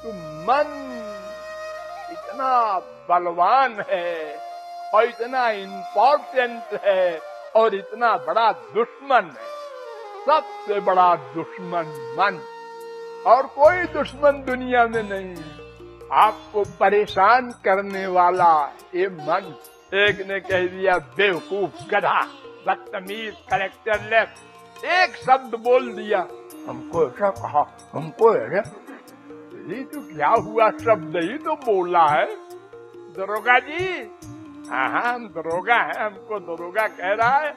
तो मन इतना बलवान है और इतना इम्पोर्टेंट है और इतना बड़ा दुश्मन है, सबसे बड़ा दुश्मन मन, और कोई दुश्मन दुनिया में नहीं है। आपको परेशान करने वाला ये मन। एक ने कह दिया बेवकूफ, गधा, बदतमीज, कैरेक्टरलेस, एक शब्द बोल दिया, हमको ऐसा कहा, हमको ऐसा, ये तो क्या हुआ, शब्द ही तो बोला है। दरोगा जी, हाँ हम दरोगा हैं, हमको दरोगा कह रहा है।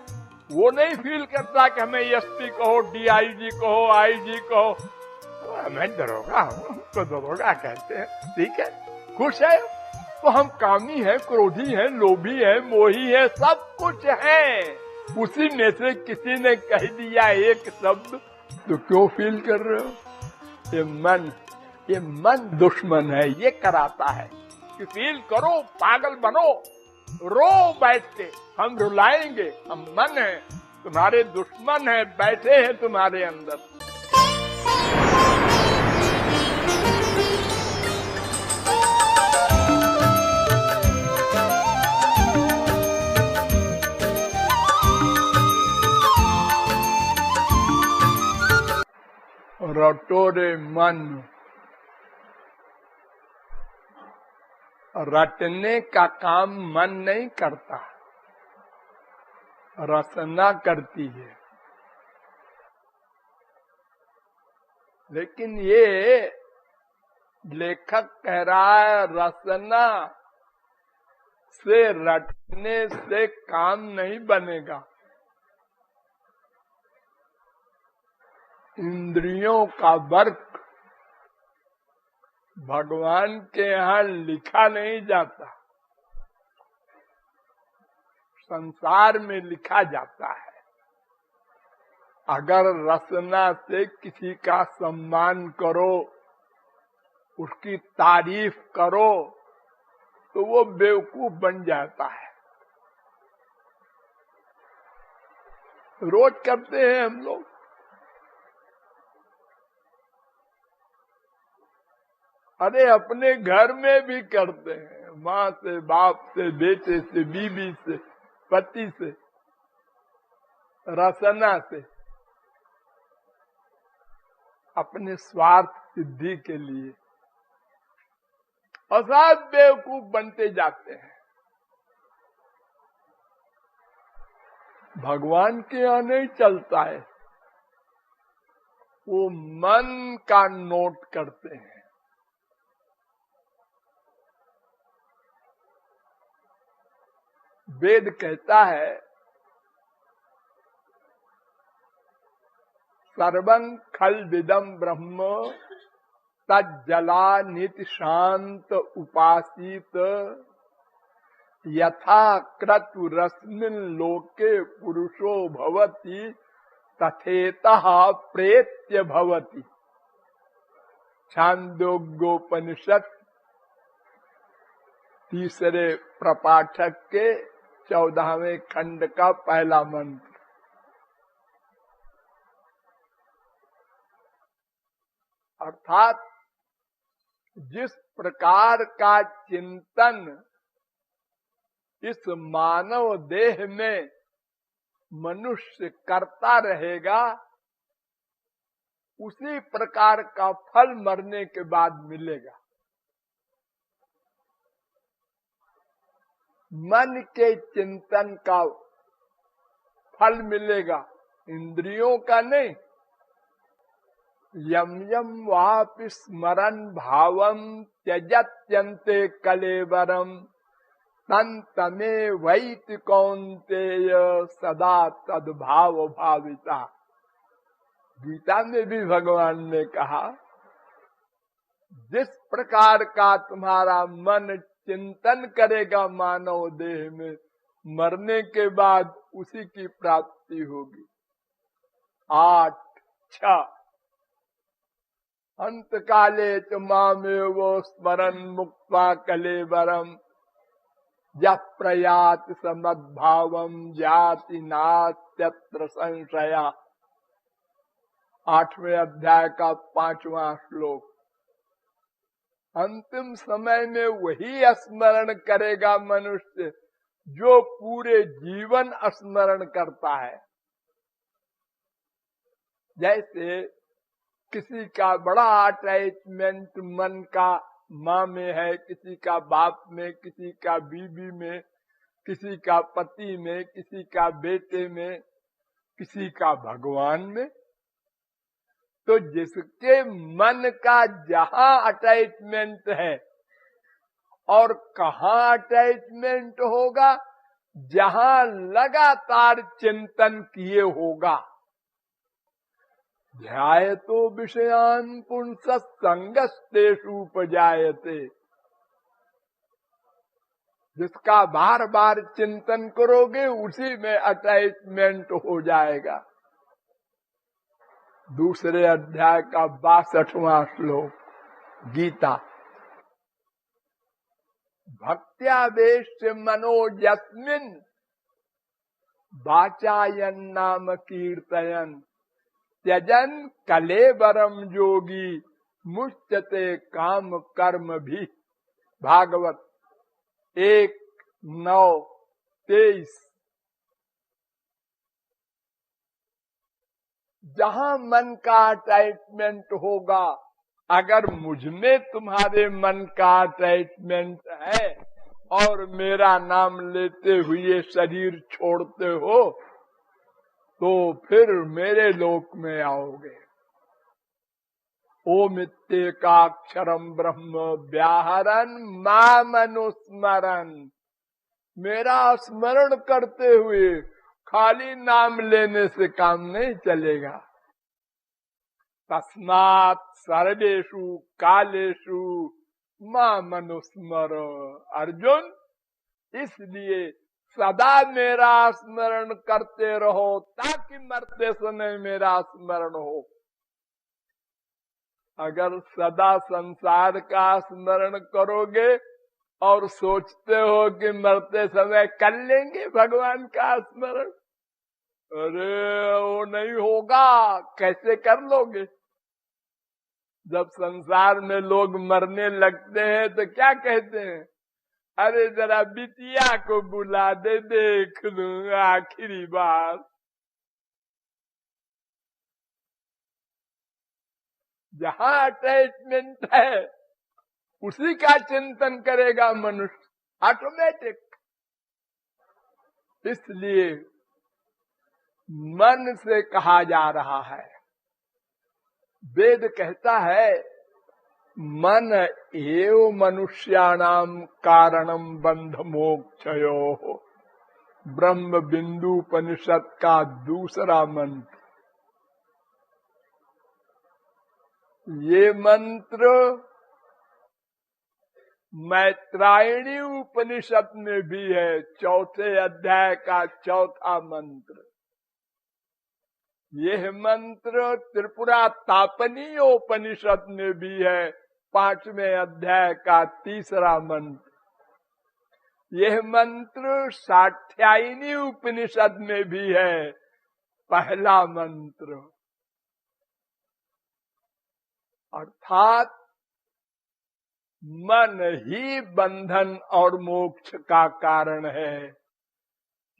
वो नहीं फील करता कि हमें एसपी कहो, डीआईजी कहो, आईजी कहो, तो मैं दरोगा हूँ, हमको दरोगा कहते हैं। ठीक है, खुश है। तो हम कामी है, क्रोधी है, लोभी है, मोही है, सब कुछ है। उसी में से किसी ने कह दिया एक शब्द, तो क्यों फील कर रहे हो? ये मन दुश्मन है, ये कराता है कि फील करो, पागल बनो, रो बैठ के, हम रुलाएंगे, हम मन है, तुम्हारे दुश्मन है, बैठे हैं तुम्हारे अंदर। रटोरे मन, रटने का काम मन नहीं करता, रचना करती है। लेकिन ये लेखक कह रहा है रचना से, रटने से काम नहीं बनेगा। इंद्रियों का वर्क भगवान के यहाँ लिखा नहीं जाता, संसार में लिखा जाता है। अगर रचना से किसी का सम्मान करो, उसकी तारीफ करो, तो वो बेवकूफ बन जाता है। रोज करते हैं हम लोग। अरे अपने घर में भी करते हैं, माँ से, बाप से, बेटे से, बीवी से, पति से, रचना से, अपने स्वार्थ सिद्धि के लिए, और सब बेवकूफ बनते जाते हैं। भगवान के यहाँ नहीं चलता है, वो मन का नोट करते हैं। वेद कहता है सर्वं खल्विदं ब्रह्म तज्जला नित्य शांत उपासित यथा क्रतुरस्मिन् लोके पुरुषो भवति तथेतः प्रेत्य भवति। छांदोग्योपनिषद तीसरे प्रपाठक के 14वें खंड का पहला मंत्र। अर्थात जिस प्रकार का चिंतन इस मानव देह में मनुष्य करता रहेगा, उसी प्रकार का फल मरने के बाद मिलेगा। मन के चिंतन का फल मिलेगा, इंद्रियों का नहीं। यम यम वापि स्मरन् भावम त्यजत्यन्ते कलेवरम तमे वैति कौन्तेय सदा तद्भाव भाविता। गीता में भी भगवान ने कहा, जिस प्रकार का तुम्हारा मन चिंतन करेगा मानव देह में, मरने के बाद उसी की प्राप्ति होगी। 8:6 अंत काले च मामेव स्मरन् मुक्त्वा कलेवरम यः प्रयाति समद्भावम जाति नास्त्यत्र संशया। 8वें अध्याय का 5वां श्लोक। अंतिम समय में वही स्मरण करेगा मनुष्य जो पूरे जीवन स्मरण करता है। जैसे किसी का बड़ा अटैचमेंट मन का माँ में है, किसी का बाप में, किसी का बीवी में, किसी का पति में, किसी का बेटे में, किसी का भगवान में। तो जिसके मन का जहाँ अटैचमेंट है और कहाँ अटैचमेंट होगा, जहाँ लगातार चिंतन किए होगा। ध्यायतो विषयान् पुंसः संगस्तेषु उपजायते। जिसका बार बार चिंतन करोगे उसी में अटैचमेंट हो जाएगा। दूसरे अध्याय का 62वां श्लोक गीता। भक्त्यावेश्य मनो यस्मिन् वाचायन् नाम कीर्तयन् त्यजन कलेवरम योगी मुच्यते काम कर्म भी। भागवत 1:9-23। जहाँ मन का अटैचमेंट होगा, अगर मुझ में तुम्हारे मन का अटैचमेंट है और मेरा नाम लेते हुए शरीर छोड़ते हो, तो फिर मेरे लोक में आओगे। ओमित्येकाक्षरम ब्रह्म व्याहरन् मामनुस्मरन्। मेरा स्मरण करते हुए खाली नाम लेने से काम नहीं चलेगा। तस्मात् सर्वेषु कालेषु मामनुस्मर। अर्जुन, इसलिए सदा मेरा स्मरण करते रहो ताकि मरते समय मेरा स्मरण हो। अगर सदा संसार का स्मरण करोगे और सोचते हो कि मरते समय कर लेंगे भगवान का स्मरण, अरे वो नहीं होगा। कैसे कर लोगे? जब संसार में लोग मरने लगते हैं तो क्या कहते हैं? अरे जरा बिटिया को बुला दे, देख लूं आखिरी बार। जहाँ अटैचमेंट है उसी का चिंतन करेगा मनुष्य ऑटोमेटिक। इसलिए मन से कहा जा रहा है। वेद कहता है मन एव मनुष्याणाम कारणम बंध मोक्षयोः। ब्रह्म बिंदु उपनिषद का दूसरा मंत्र। ये मंत्र मैत्रायणी उपनिषद में भी है, 4थे अध्याय का 4था मंत्र। यह मंत्र त्रिपुरा तापनीय उपनिषद में भी है, 5वें अध्याय का 3रा मंत्र। यह मंत्र साठ्यायनी उपनिषद में भी है, पहला मंत्र। अर्थात मन ही बंधन और मोक्ष का कारण है।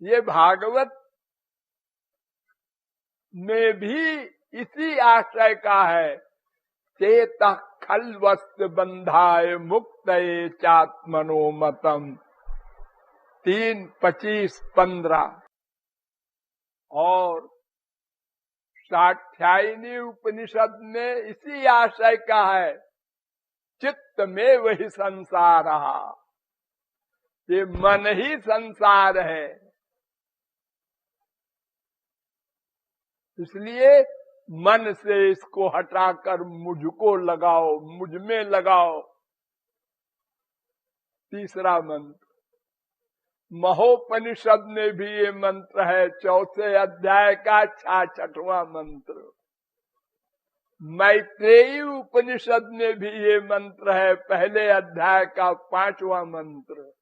ये भागवत में भी इसी आशय का है। चेतः खल्वस्य बंधाय मुक्तये चात्मनो मतम। 3:25-15। और साठ्यायनी उपनिषद में इसी आशय का है। चित्त में वही संसार रहा। ये मन ही संसार है। इसलिए मन से इसको हटाकर मुझको लगाओ, मुझ में लगाओ। तीसरा मंत्र महोपनिषद में भी ये मंत्र है, 4थे अध्याय का 66वां मंत्र। मैत्रेयी उपनिषद में भी ये मंत्र है, पहले अध्याय का 5वां मंत्र।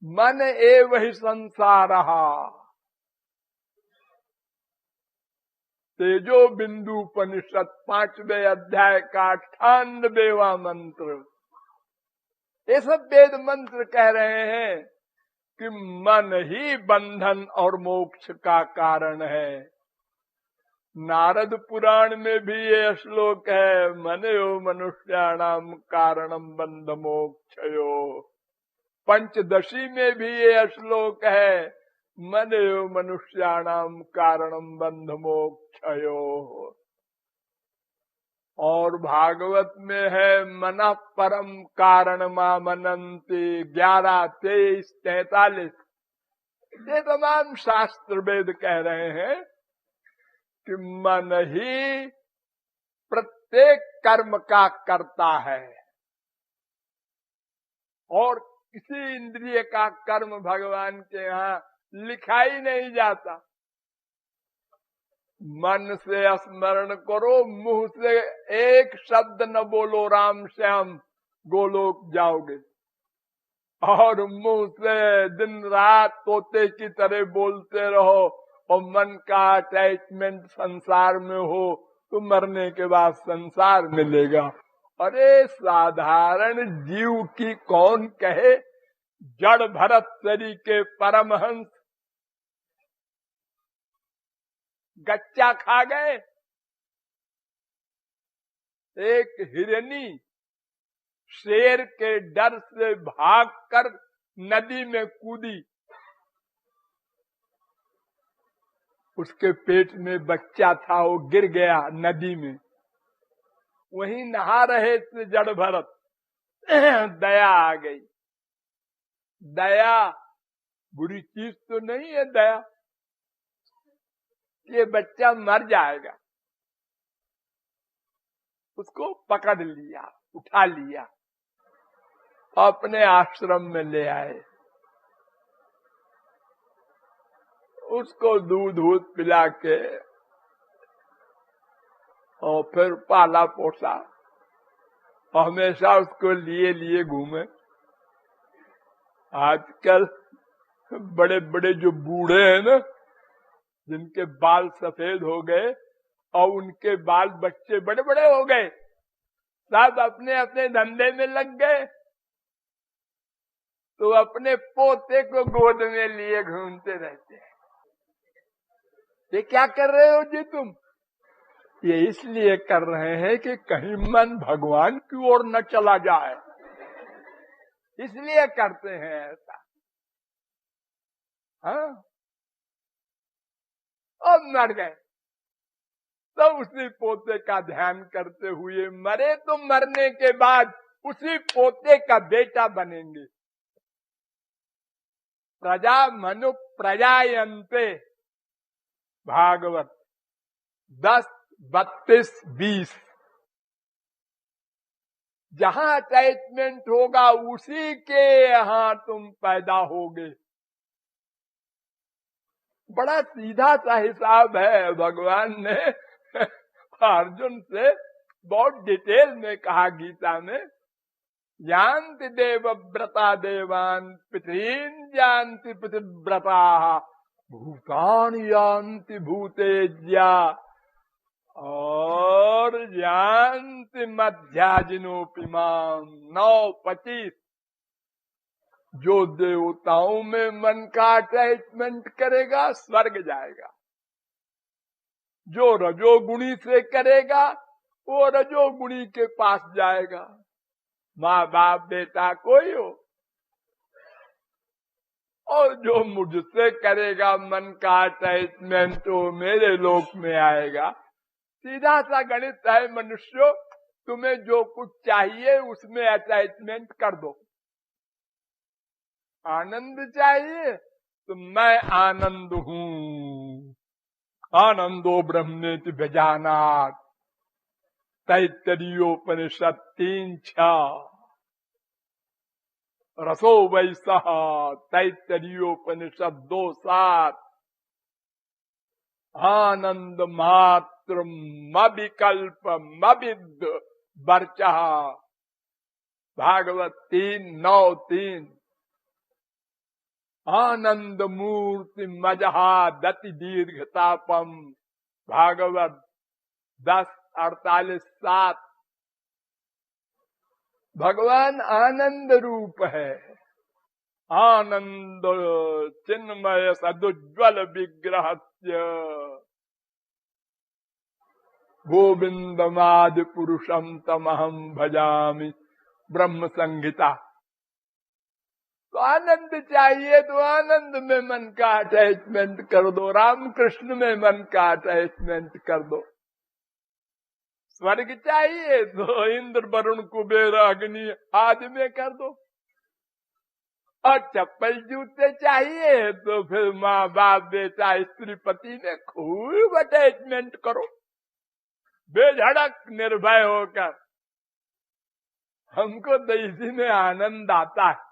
मन एव ही संसारः। तेजो बिंदु उपनिषद 5वें अध्याय का 98वां मंत्र। ये सब वेद मंत्र कह रहे हैं कि मन ही बंधन और मोक्ष का कारण है। नारद पुराण में भी ये श्लोक है, मनयो मनुष्याणाम कारणम बंध मोक्षयो। पंचदशी में भी ये श्लोक है, मनयो मनुष्याणाम कारणम बंध मोक्षयो। और भागवत में है, मन परम कारण मनंती 11, 23, 43। ये तमाम शास्त्र वेद कह रहे हैं कि मन ही प्रत्येक कर्म का कर्ता है और किसी इंद्रिय का कर्म भगवान के यहाँ लिखा ही नहीं जाता। मन से स्मरण करो, मुंह से एक शब्द न बोलो राम श्याम, गोलोक जाओगे। और मुंह से दिन रात तोते की तरह बोलते रहो और मन का अटैचमेंट संसार में हो तो मरने के बाद संसार मिलेगा। अरे साधारण जीव की कौन कहे, जड़ भरत शरीर के परमहंस गच्चा खा गए। एक हिरनी शेर के डर से भागकर नदी में कूदी, उसके पेट में बच्चा था, वो गिर गया नदी में। वहीं नहा रहे थे जड़ भरत, दया आ गई। दया बुरी चीज तो नहीं है दया, ये बच्चा मर जाएगा। उसको पकड़ लिया, उठा लिया, अपने आश्रम में ले आए, उसको दूध पिला के और फिर पाला पोसा, हमेशा उसको लिए लिए घूमे। आजकल बड़े बड़े जो बूढ़े हैं ना, जिनके बाल सफेद हो गए और उनके बाल बच्चे बड़े बड़े हो गए, सब अपने अपने धंधे में लग गए, तो अपने पोते को गोद में लिए घूमते रहते हैं। ये क्या कर रहे हो जी तुम? ये इसलिए कर रहे हैं कि कहीं मन भगवान की ओर न चला जाए, इसलिए करते हैं ऐसा। हाँ, अब मर गए तो उसी पोते का ध्यान करते हुए मरे, तो मरने के बाद उसी पोते का बेटा बनेंगे। प्रजा मनु प्रजायन्ते, भागवत 10, 32, 20। जहां अटैचमेंट होगा उसी के यहाँ तुम पैदा होगे। बड़ा सीधा सा हिसाब है। भगवान ने अर्जुन से बहुत डिटेल में कहा गीता में, जानति देव व्रता देवान पितॄन् जानति पितृव्रता भूतानि यान्ति भूतेज्या और जानति मध्याजिनोऽपि माम् 9:25। जो देवताओं में मन का अटैचमेंट करेगा स्वर्ग जाएगा, जो रजोगुणी से करेगा वो रजोगुणी के पास जाएगा, माँ बाप बेटा कोई हो। और जो मुझसे करेगा मन का अटैचमेंट वो मेरे लोक में आएगा। सीधा सा गणित है मनुष्यों, तुम्हें जो कुछ चाहिए उसमें अटैचमेंट कर दो। आनंद चाहिए तो मैं आनंद हूँ, आनंदो ब्रह्मेति व्यजानात्, तैत्तरीयोपनिषद 3:6। रसो वैसः, तैत्तरीयोपनिषद 2:7। आनंद मात्र मविकल्प मविद वर्चः, भागवत 3:9-3। आनंद मूर्ति मजहा दति दीर्घतापम, भागवत 10:48-7। भगवान आनंद रूप है, आनंद चिन्मय सदुज्वल विग्रह गोविंदमादि पुरुषम तमहम भजामि ब्रह्म संहिता। तो आनंद चाहिए तो आनंद में मन का अटैचमेंट कर दो, रामकृष्ण में मन का अटैचमेंट कर दो। स्वर्ग चाहिए तो इंद्र वरुण कुबेर अग्नि आदि में कर दो, और चप्पल जूते चाहिए तो फिर माँ बाप बेटा स्त्री पति में खूब अटैचमेंट करो, बेझड़क निर्भय होकर। हमको तो इसी में आनंद आता है।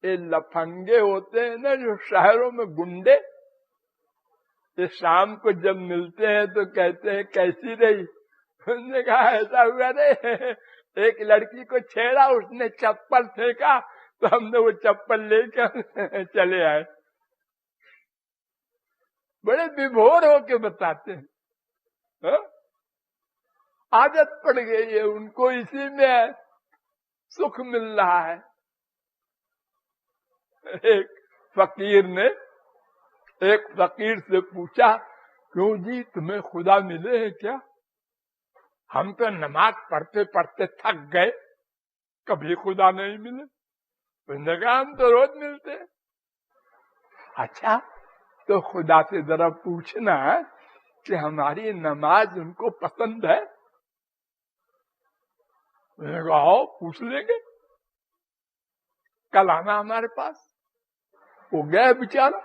ये लफंगे होते हैं ना जो शहरों में गुंडे, ये शाम को जब मिलते हैं तो कहते हैं कैसी रही। उसने कहा ऐसा हुआ रे, एक लड़की को छेड़ा, उसने चप्पल फेंका तो हमने वो चप्पल लेकर चले आए। बड़े विभोर होके बताते हैं, हा? आदत पड़ गई है उनको, इसी में सुख मिल रहा है। एक फकीर से पूछा, क्यों जी तुम्हें खुदा मिले हैं क्या? हम तो नमाज पढ़ते पढ़ते थक गए, कभी खुदा नहीं मिले। उसने कहा हम तो रोज मिलते हैं। अच्छा, तो खुदा से जरा पूछना कि हमारी नमाज उनको पसंद है। मैंने कहा आओ पूछ लेंगे, कल आना हमारे पास। वो गए बेचारा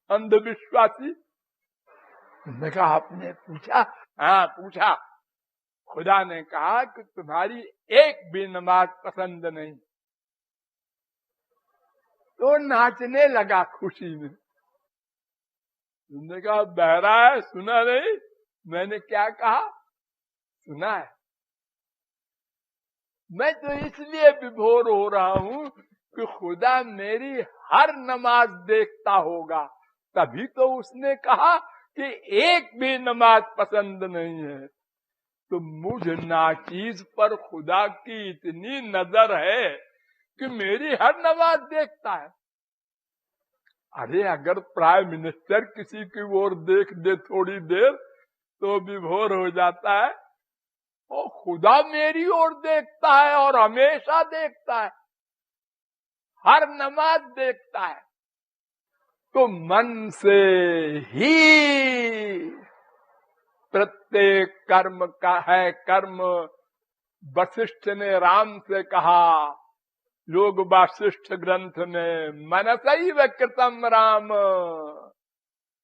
अंधविश्वासी। मैंने कहा आपने पूछा? हाँ पूछा। खुदा ने कहा कि तुम्हारी एक भी नमाज पसंद नहीं। तो नाचने लगा खुशी में। मैंने कहा बहरा है, सुना नहीं? मैंने क्या कहा? सुना है। मैं तो इसलिए विभोर हो रहा हूँ कि खुदा मेरी हर नमाज देखता होगा, तभी तो उसने कहा कि एक भी नमाज पसंद नहीं है। तो मुझ नाचीज पर खुदा की इतनी नजर है कि मेरी हर नमाज देखता है। अरे अगर प्राइम मिनिस्टर किसी की ओर देख दे थोड़ी देर तो विभोर हो जाता है, और खुदा मेरी ओर देखता है और हमेशा देखता है, हर नमाज देखता है। तो मन से ही प्रत्येक कर्म का है कर्म। वशिष्ठ ने राम से कहा योग वासिष्ठ ग्रंथ में, मनसैव कृतम राम,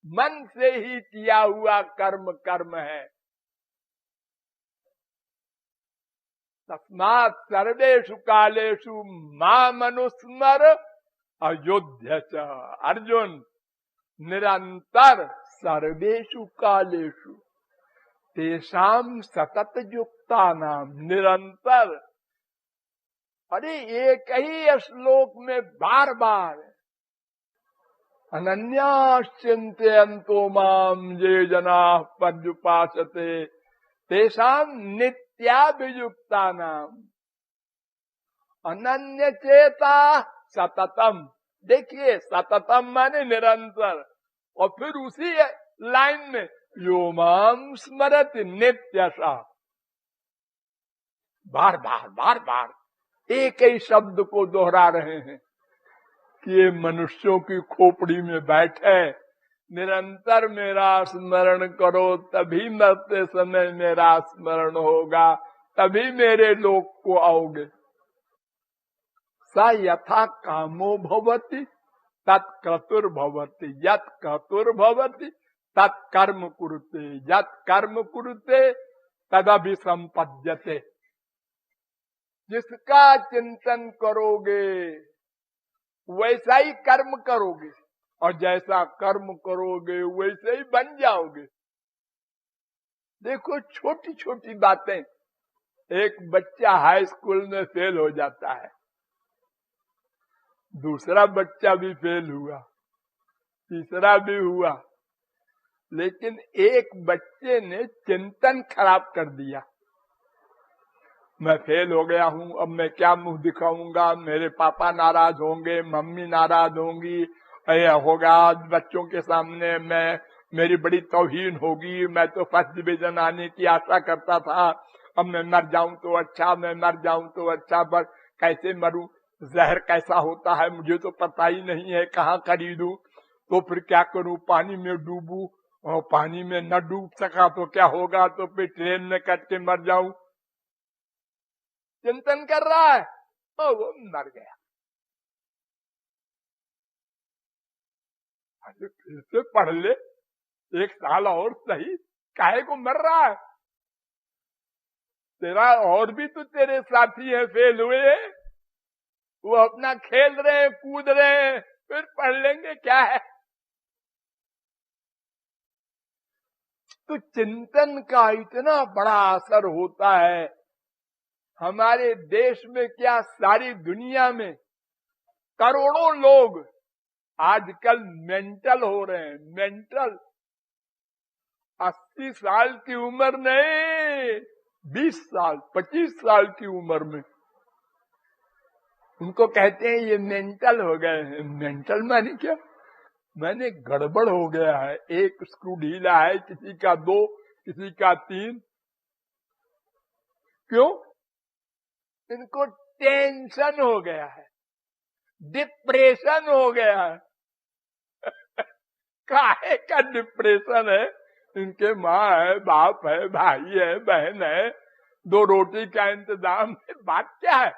मन से ही किया हुआ कर्म कर्म है। तस्मात् सर्वेषु कालेषु माम अनुस्मर अयोध्या च। अर्जुन, निरंतर सर्वेषु कालेषु तेषाम सतत युक्ता नाम। निरंतर, अरे एक ही श्लोक में बार बार, अनन्याश्चिन्तयन्तो माम ये जनाः पर्युपासते तेषाम नित्याभियुक्ता नाम अनन्य चेता सततम। देखिए सततम माने निरंतर, और फिर उसी लाइन में यो माम स्मरति नित्यशः। बार बार एक ही शब्द को दोहरा रहे हैं कि ये मनुष्यों की खोपड़ी में बैठे, निरंतर मेरा स्मरण करो तभी मरते समय मेरा स्मरण होगा, तभी मेरे लोक को आओगे। स यथा कामो भवति तत्क्रतुर्भवति, यत् क्रतुर्भवति तत्कर्म कुरुते, यत् कर्म कुरुते तदभिसंपद्यते। जिसका चिंतन करोगे वैसा ही कर्म करोगे, और जैसा कर्म करोगे वैसे ही बन जाओगे। देखो छोटी छोटी बातें, एक बच्चा हाई स्कूल में फेल हो जाता है, दूसरा बच्चा भी फेल हुआ, तीसरा भी हुआ, लेकिन एक बच्चे ने चिंतन खराब कर दिया। मैं फेल हो गया हूँ, अब मैं क्या मुंह दिखाऊंगा, मेरे पापा नाराज होंगे, मम्मी नाराज होंगी, यह होगा बच्चों के सामने मेरी बड़ी तौहीन होगी, मैं तो फर्स्ट डिवीजन आने की आशा करता था, अब मैं मर जाऊं तो अच्छा, मैं मर जाऊं तो अच्छा, पर कैसे मरूं, जहर कैसा होता है मुझे तो पता ही नहीं है, कहाँ खरीदूं, तो फिर क्या करूं, पानी में डूबूं, और पानी में न डूब सका तो क्या होगा, तो फिर ट्रेन में कट के मर जाऊं। चिंतन कर रहा है और वो मर गया। अरे फिर से पढ़ ले, 1 साल और सही, काहे को मर रहा है, तेरा और भी तो तेरे साथी है फेल हुए, वो अपना खेल रहे कूद रहे, फिर पढ़ लेंगे क्या है। तो चिंतन का इतना बड़ा असर होता है। हमारे देश में क्या सारी दुनिया में करोड़ों लोग आजकल मेंटल हो रहे हैं, मेंटल। 80 साल की उम्र नहीं, 20 साल 25 साल की उम्र में उनको कहते हैं ये मेंटल हो गए हैं। मेंटल माने क्या, मैंने गड़बड़ हो गया है, एक स्क्रू ढीला है, किसी का 2, किसी का 3। क्यों? इनको टेंशन हो गया है, डिप्रेशन हो गया है। काहे का डिप्रेशन है, इनके माँ है, बाप है, भाई है, बहन है, 2 रोटी का इंतजाम है, बात क्या है,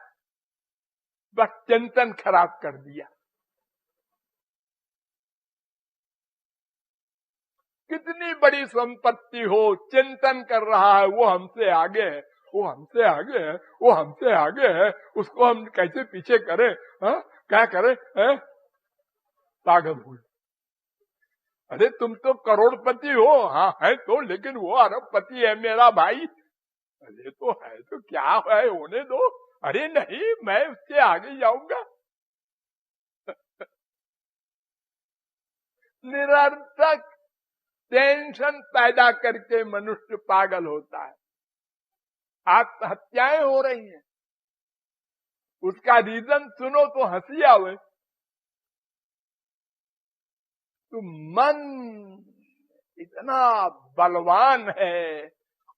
बस चिंतन खराब कर दिया। कितनी बड़ी संपत्ति हो, चिंतन कर रहा है वो हमसे आगे है, वो हमसे आगे है, वो हमसे आगे है, उसको हम कैसे पीछे करें, हा? क्या करें, है? पागल हुए। अरे तुम तो करोड़पति हो, हाँ है तो, लेकिन वो अरबपति है मेरा भाई। अरे तो है तो क्या है, होने दो। अरे नहीं, मैं उसके आगे जाऊंगा। निरर्थक टेंशन पैदा करके मनुष्य पागल होता है। आत्महत्याएं हो रही हैं, उसका रीजन सुनो तो हंसी आवे। तो मन इतना बलवान है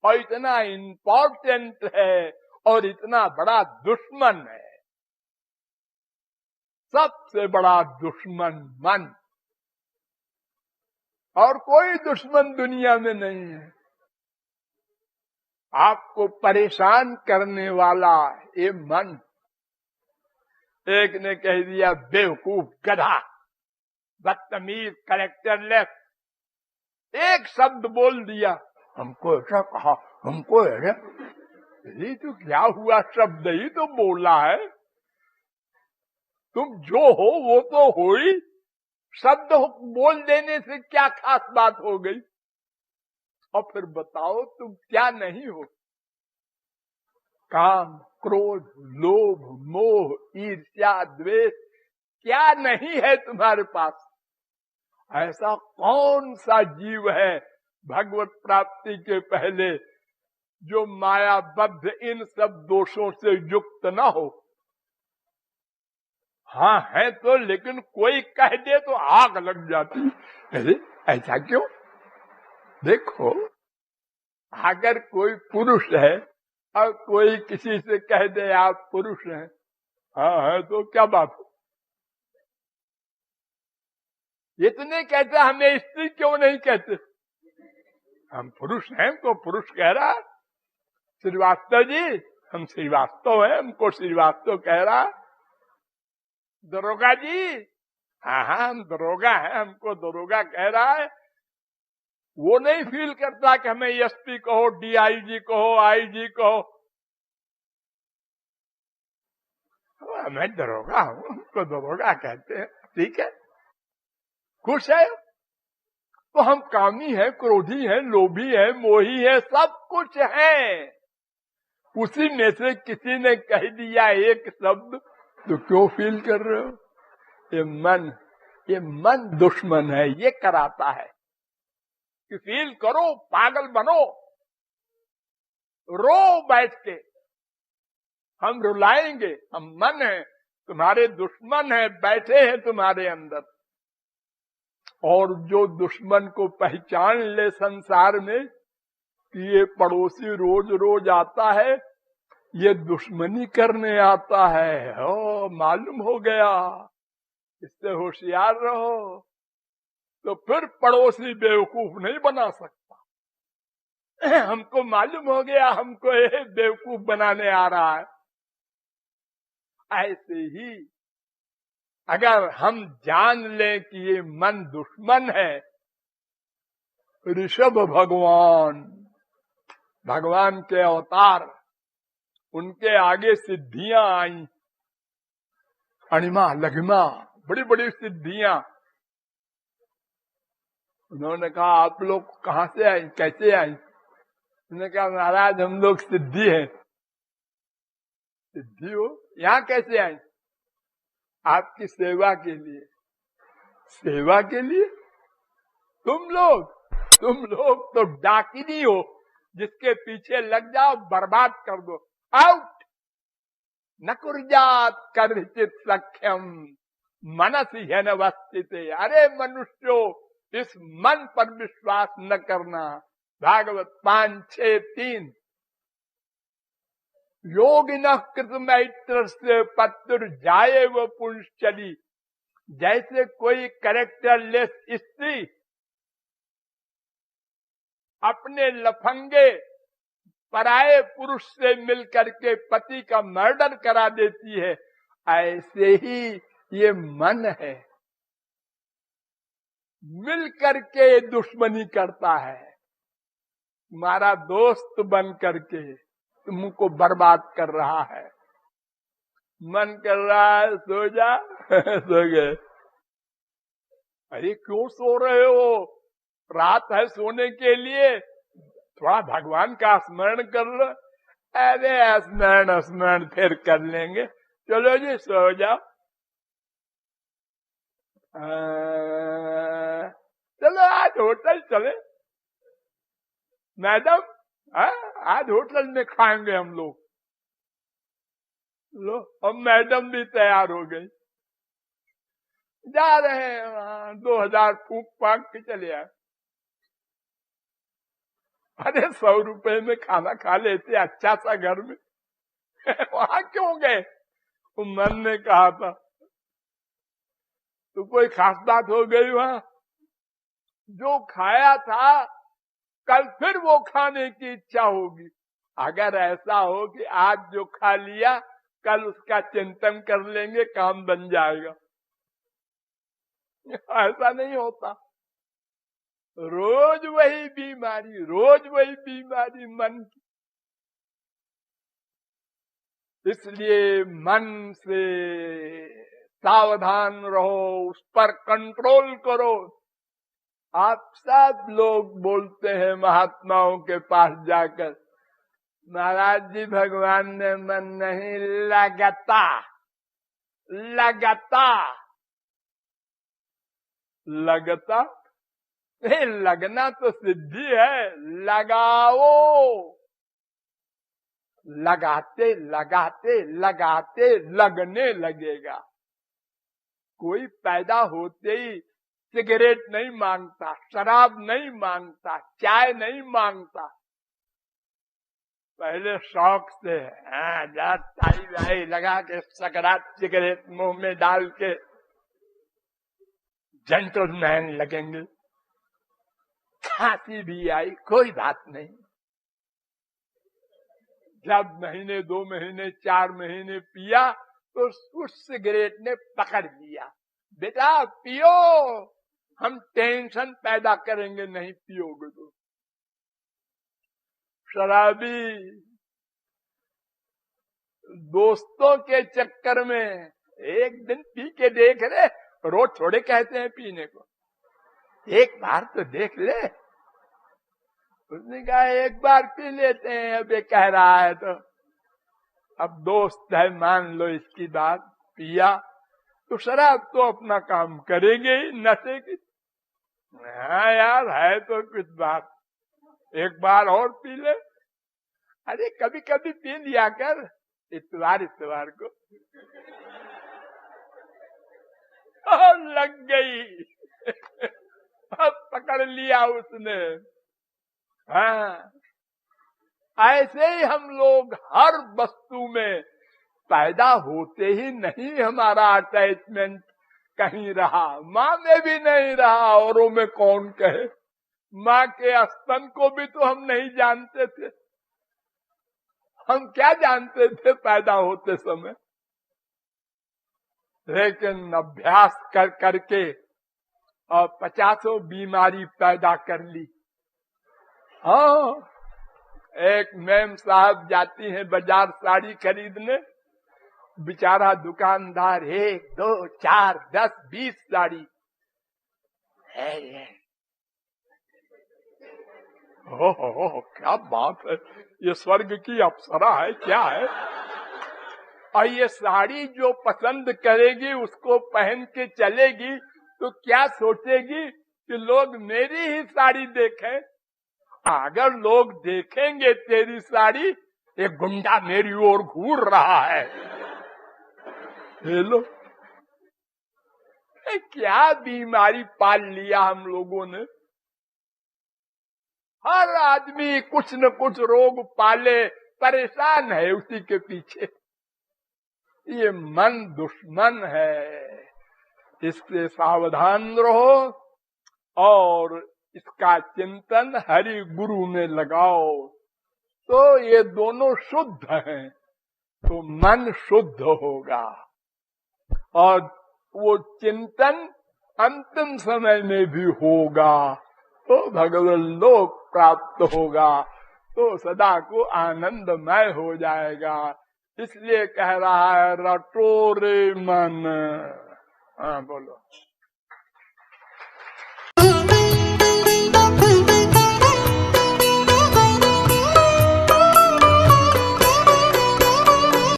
और इतना इम्पोर्टेंट है और इतना बड़ा दुश्मन है, सबसे बड़ा दुश्मन मन, और कोई दुश्मन दुनिया में नहीं है। आपको परेशान करने वाला ये मन। एक ने कह दिया बेवकूफ, गधा, बदतमीज, करेक्टरलेस, एक शब्द बोल दिया, हमको ऐसा कहा, हमको ऐसा, ये तो क्या हुआ, शब्द ही तो बोला है, तुम जो हो वो तो हो ही, शब्द बोल देने से क्या खास बात हो गई। और फिर बताओ तुम क्या नहीं हो, काम, क्रोध, लोभ, मोह, ईर्ष्या, द्वेष, क्या नहीं है तुम्हारे पास। ऐसा कौन सा जीव है भगवत प्राप्ति के पहले जो मायाबद्ध इन सब दोषों से युक्त न हो। हाँ है तो, लेकिन कोई कह दे तो आग लग जाती। अरे ऐसा क्यों? देखो, अगर कोई पुरुष है और कोई किसी से कह दे आप पुरुष हैं, हाँ है तो क्या बात हो। ये तो नहीं कहते हमें स्त्री क्यों नहीं कहते, हम पुरुष हैं तो पुरुष कह रहा है। श्रीवास्तव जी, हम श्रीवास्तव हैं, हमको श्रीवास्तव कह रहा है। दरोगा जी, हाँ हाँ हम दरोगा हैं, हमको दरोगा कह रहा है। वो नहीं फील करता कि हमें एसपी कहो, डीआईजी कहो, आईजी कहो। मैं दरोगा हूं, हमको दरोगा कहते हैं, ठीक है, खुश है। तो हम कामी है, क्रोधी है, लोभी है, मोही है, सब कुछ है। उसी में से किसी ने कह दिया एक शब्द तो क्यों फील कर रहे हो। ये मन दुश्मन है, ये कराता है। कि फील करो, पागल बनो, रो बैठ के। हम रुलाएंगे, हम मन है, तुम्हारे दुश्मन है, बैठे हैं तुम्हारे अंदर। और जो दुश्मन को पहचान ले संसार में कि ये पड़ोसी रोज रोज आता है, ये दुश्मनी करने आता है, हो मालूम हो गया, इससे होशियार रहो, तो फिर पड़ोसी बेवकूफ नहीं बना सकता। हमको मालूम हो गया हमको ये बेवकूफ बनाने आ रहा है। ऐसे ही अगर हम जान लें कि ये मन दुश्मन है, ऋषभ भगवान के अवतार, उनके आगे सिद्धियां आई, अणिमा लघिमा, बड़ी बड़ी सिद्धियां। उन्होंने कहा आप लोग कहां से आए, कैसे आए? उन्होंने कहा महाराज हम लोग सिद्धि हैं। सिद्धि हो, यहाँ कैसे आए? आपकी सेवा के लिए। सेवा के लिए? तुम लोग तो डाकिनी हो, जिसके पीछे लग जाओ बर्बाद कर दो। आउट न कुर्यात कर्हिचित सख्यम मनसि ह्यनवस्थिते। अरे मनुष्यों, इस मन पर विश्वास न करना। भागवत 5:6-3। योगिनः कृतमैत्र से पत्र जाए वो पुंश्चली। जैसे कोई कैरेक्टरलेस स्त्री अपने लफंगे पराये पुरुष से मिलकर के पति का मर्डर करा देती है, ऐसे ही ये मन है, मिल करके दुश्मनी करता है। तुम्हारा दोस्त बन करके तुमको बर्बाद कर रहा है। मन कर रहा है सो जा, सो गए। अरे क्यों सो रहे हो? रात है सोने के लिए, थोड़ा भगवान का स्मरण कर लो। अरे स्मरण फिर कर लेंगे, चलो जी सो जाओ। चलो आज होटल चले मैडम, आज होटल में खाएंगे हम लोग। लो अब मैडम भी तैयार हो गई, जा रहे हैं वहां 2000 फूक फाक के चले आए। अरे 100 रुपए में खाना खा लेते अच्छा सा घर में। वहां क्यों गए? तो मन ने कहा था तो कोई खास बात हो गई वहां। जो खाया था कल फिर वो खाने की इच्छा होगी। अगर ऐसा हो कि आज जो खा लिया कल उसका चिंतन कर लेंगे, काम बन जाएगा। ऐसा नहीं होता। रोज वही बीमारी मन की। इसलिए मन से सावधान रहो, उस पर कंट्रोल करो। आप सब लोग बोलते हैं महात्माओं के पास जाकर, महाराज जी भगवान ने मन नहीं लगता। नहीं, लगना तो सिद्धि है। लगाओ, लगाते लगने लगेगा। कोई पैदा होते ही सिगरेट नहीं मांगता, शराब नहीं मांगता, चाय नहीं मांगता। पहले शौक से टाई वाई लगा के सकरात सिगरेट मुंह में डाल के जेंटलमैन लगेंगे। खांसी भी आई कोई बात नहीं। जब महीने 2 महीने 4 महीने पिया तो उस सिगरेट ने पकड़ लिया, बेटा पियो, हम टेंशन पैदा करेंगे नहीं पियोगे तो। शराबी दोस्तों के चक्कर में एक दिन पी के देख ले, रोज थोड़े कहते हैं पीने को, एक बार तो देख ले। उसने कहा एक बार पी लेते हैं, अब ये कह रहा है तो। अब दोस्त है, मान लो इसकी बात, पिया तो शराब तो अपना काम करेंगे ही, नशे की। हाँ यार, है तो कुछ बात, एक बार और पी ले। अरे कभी कभी पी लिया कर, इतवार को। लग गई। अब पकड़ लिया उसने। हाँ, ऐसे ही हम लोग हर वस्तु में पैदा होते ही नहीं हमारा अटैचमेंट कहीं रहा, माँ में भी नहीं रहा, औरों में कौन कहे। माँ के स्तन को भी तो हम नहीं जानते थे। हम क्या जानते थे पैदा होते समय, लेकिन अभ्यास कर करके और 50 बीमारी पैदा कर ली। हाँ, एक मैम साहब जाती हैं बाजार साड़ी खरीदने, बेचारा दुकानदार 1, 2, 4, 10, 20 साड़ी है। हो, क्या बात है, ये स्वर्ग की अप्सरा है क्या है। और ये साड़ी जो पसंद करेगी उसको पहन के चलेगी तो क्या सोचेगी कि लोग मेरी ही साड़ी देखें। अगर लोग देखेंगे तेरी साड़ी, एक गुंडा मेरी ओर घूर रहा है, लो क्या बीमारी पाल लिया हम लोगों ने। हर आदमी कुछ न कुछ रोग पाले, परेशान है उसी के पीछे। ये मन दुश्मन है, इससे सावधान रहो और इसका चिंतन हरि गुरु में लगाओ, तो ये दोनों शुद्ध हैं, तो मन शुद्ध होगा और वो चिंतन अंतिम समय में भी होगा, तो भगवत लोक प्राप्त होगा, तो सदा को आनंदमय हो जाएगा। इसलिए कह रहा है रटो रे मन। हाँ बोलो।